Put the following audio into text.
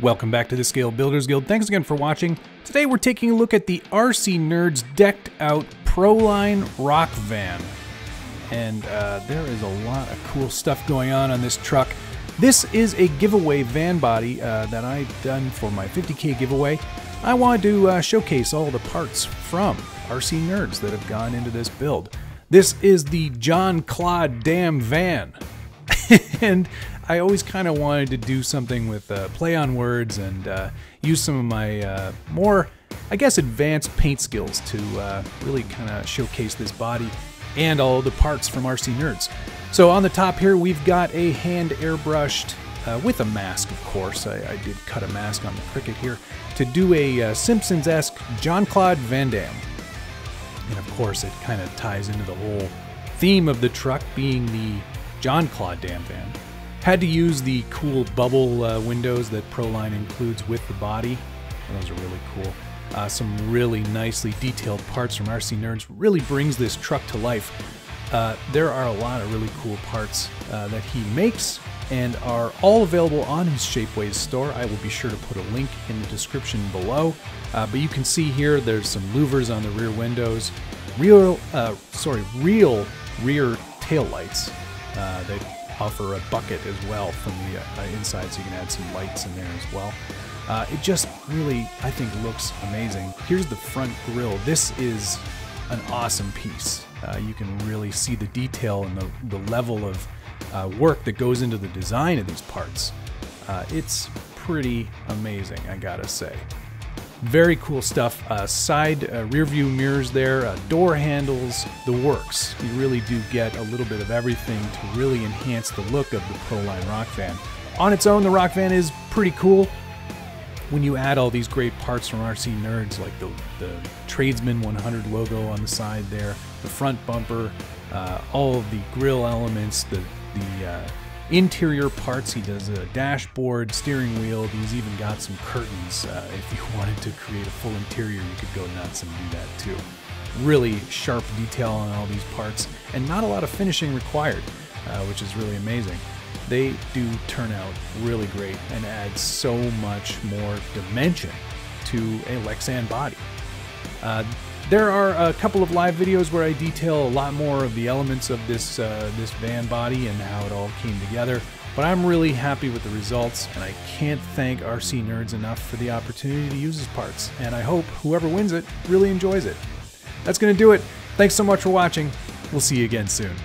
Welcome back to the Scale Builders Guild. Thanks again for watching. Today we're taking a look at the RC Nerds decked out Proline rock van. And there is a lot of cool stuff going on this truck. This is a giveaway van body that I've done for my 50K giveaway. I wanted to showcase all the parts from RC Nerds that have gone into this build. This is the Jean-Claude Damn van. And I always kind of wanted to do something with play on words and use some of my more, I guess, advanced paint skills to really kind of showcase this body and all the parts from RC Nerds. So on the top here, we've got a hand airbrushed, with a mask, of course. I did cut a mask on the Cricut here to do a Simpsons-esque Jean-Claude Van Damme. And of course, it kind of ties into the whole theme of the truck being the Jean-Claude Damn van. Had to use the cool bubble windows that Proline includes with the body. Those are really cool. Some really nicely detailed parts from RC Nerds. Really brings this truck to life. There are a lot of really cool parts that he makes and are all available on his Shapeways store. I will be sure to put a link in the description below. But you can see here there's some louvers on the rear windows. Real rear tail lights that offer a bucket as well from the inside, so you can add some lights in there as well. It just really, I think, looks amazing. Here's the front grille. This is an awesome piece. You can really see the detail and the level of work that goes into the design of these parts. It's pretty amazing, I gotta say. Very cool stuff. Side rear view mirrors there, door handles, the works. You really do get a little bit of everything to really enhance the look of the Proline rock van. On its own, the rock van is pretty cool. When you add all these great parts from RC Nerds, like the Tradesman 100 logo on the side there, the front bumper, all of the grille elements, the interior parts. He does a dashboard, steering wheel. He's even got some curtains. If you wanted to create a full interior, you could go nuts and do that too. Really sharp detail on all these parts, and not a lot of finishing required, which is really amazing. They do turn out really great and add so much more dimension to a Lexan body. There are a couple of live videos where I detail a lot more of the elements of this van body and how it all came together, but I'm really happy with the results, and I can't thank RC Nerds enough for the opportunity to use his parts, and I hope whoever wins it really enjoys it. That's going to do it. Thanks so much for watching. We'll see you again soon.